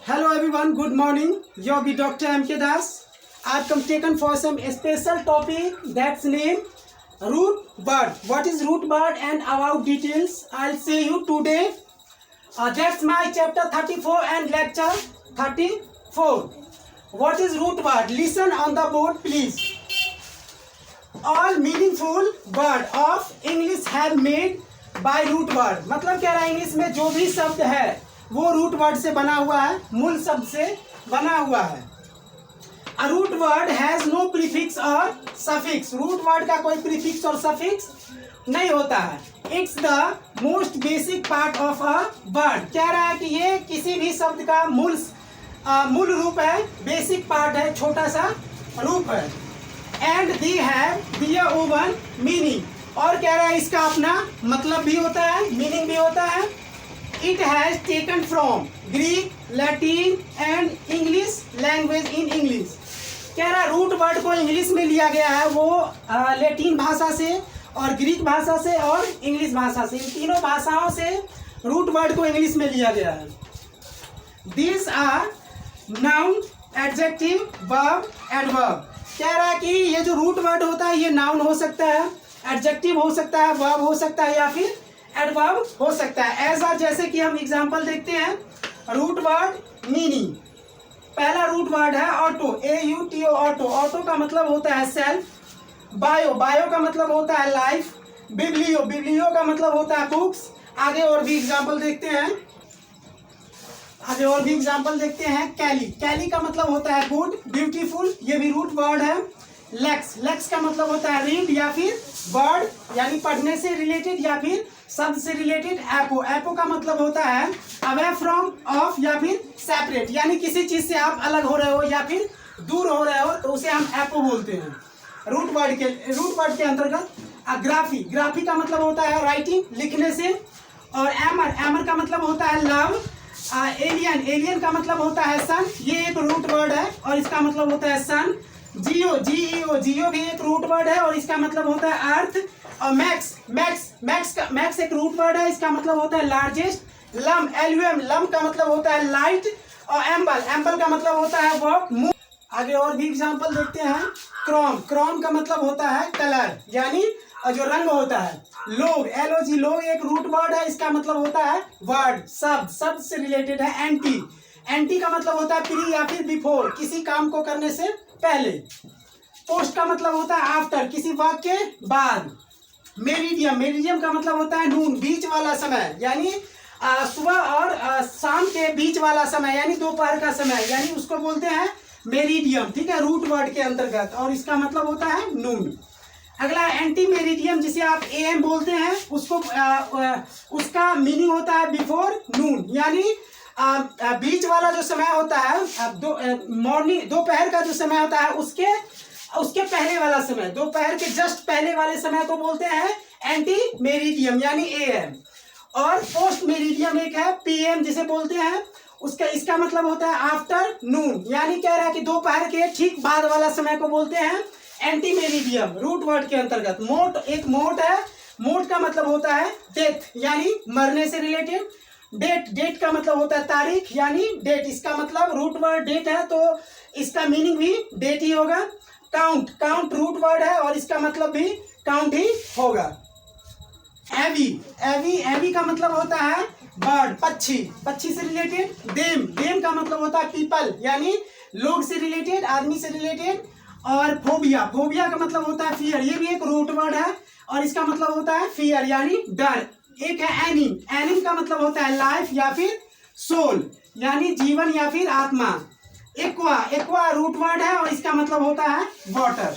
Hello everyone, good morning. You'll be Dr. M.K. Das. I've come taken for some special topic that's named root word. What is root word and about details I'll say you today. That's my chapter 34 and lecture 34. What is root word? Listen on the board please. All meaningful word of English have made by root word. मतलब कह रहा है English में जो भी शब्द है वो रूट वर्ड से बना हुआ है, मूल शब्द से बना हुआ है. A root word has no prefix और suffix. रूट वर्ड का कोई प्रीफिक्स और सफिक्स नहीं होता है. It's the most basic part of a word. कह रहा है कि ये किसी भी शब्द का मूल रूप है, बेसिक पार्ट है, छोटा सा रूप है. And they have their own meaning. और कह रहा है इसका अपना मतलब भी होता है, मीनिंग भी होता है. It has taken from Greek, Latin and English language in English. कह रहा है रूट वर्ड को इंग्लिश में लिया गया है, वो लैटिन भाषा से और ग्रीक भाषा से और इंग्लिश भाषा से, इन तीनों भाषाओं से रूट वर्ड को इंग्लिश में लिया गया है. These are noun, adjective, verb, adverb. कह रहा है कि ये जो रूट वर्ड होता है ये नाउन हो सकता है, एडजेक्टिव हो सकता है, वर्ब हो सकता है या फिर एडवर्ब हो सकता है. ऐसा जैसे कि हम एग्जांपल देखते हैं. रूट वर्ड मीनिंग, पहला रूट वर्ड है ऑटो, AUTO, ऑटो. ऑटो का मतलब होता है सेल्फ. बायो, बायो का मतलब होता है लाइफ. बिब्लियो, बिब्लियो का मतलब होता है बुक्स. आगे और भी एग्जांपल देखते हैं. कैली, कैली का मतलब होता है गुड, ब्यूटीफुल, ये भी रूट वर्ड है. लेक्स, लेक्स का मतलब होता है रीड या फिर वर्ड यानी पढ़ने से रिलेटेड या फिर शब्द से रिलेटेड. एपो, एपो का मतलब होता है अवे फ्रॉम, ऑफ या फिर सेपरेट, यानी किसी चीज से आप अलग हो रहे हो या फिर दूर हो रहे हो तो उसे हम एपो बोलते हैं रूट वर्ड के अंतर्गत. ग्राफी, ग्राफी का मतलब होता है राइटिंग, लिखने से. और एमर, एमर का मतलब होता है लव. एलियन, एलियन का मतलब होता है सन, ये एक रूट वर्ड है और इसका मतलब होता है सन. जियो, GEO, जियो भी एक रूट वर्ड है और इसका मतलब होता है अर्थ. और मैक्स, मैक्स एक रूट वर्ड है, इसका मतलब होता है लार्जेस्ट. लम, LUM, लम का मतलब होता है लाइट. और एम्बल, एम्बल का मतलब होता है वॉक, मूव. आगे और भी एग्जांपल देखते हैं. क्रोम, क्रोम का मतलब होता है कलर यानी जो रंग होता है. लोग, LOG, लोग एक रूट वर्ड है, इसका मतलब होता है वर्ड, शब्द, शब्द से रिलेटेड है. एंटी, एंटी का मतलब होता है प्री या फिर बिफोर, किसी काम को करने से पहले. पोस्ट का मतलब होता है आफ्टर, किसी वाक्य के बाद. मेरिडियम, मेरिडियम का मतलब होता है नून, बीच वाला समय, यानी सुबह और शाम के बीच वाला समय यानी दोपहर का समय, यानी उसको बोलते हैं मेरिडियम. ठीक है, रूट वर्ड के अंतर्गत, और इसका मतलब होता है नून. अगला एंटी मेरिडियम, जिसे आप AM बोलते हैं, उसको उसका मीनिंग होता है बिफोर नून, यानी बीच वाला जो समय होता है, मॉर्निंग, दोपहर का जो समय होता है उसके पहले वाला समय, दोपहर के जस्ट पहले वाले समय को बोलते हैं एंटी मेरिडियम यानी AM. और पोस्ट मेरिडियम एक है PM जिसे बोलते हैं, इसका मतलब होता है आफ्टर नून, यानी कह रहा है कि दोपहर के ठीक बाद वाला समय को बोलते हैं एंटी मेरिडियम रूट वर्ड के अंतर्गत. मोट, एक मोट है, मोट का मतलब होता है डेथ यानी मरने से रिलेटेड. डेट, डेट का मतलब होता है तारीख यानी डेट, इसका मतलब रूट वर्ड डेट है तो इसका मीनिंग भी डेट ही होगा. काउंट, काउंट रूट वर्ड है और इसका मतलब भी काउंट ही होगा. एवी, एवी, एवी का मतलब होता है बर्ड, पक्षी, पक्षी से रिलेटेड. देम, देम का मतलब होता है पीपल यानी लोग से रिलेटेड, आदमी से रिलेटेड. और फोबिया, फोबिया का मतलब होता है फियर, ये भी एक रूट वर्ड है और इसका मतलब होता है फियर यानी डर. एक है एनिम, एनिम का मतलब होता है लाइफ या फिर सोल यानी जीवन या फिर आत्मा. एक्वा, एक्वा रूट वर्ड है और इसका मतलब होता है वाटर.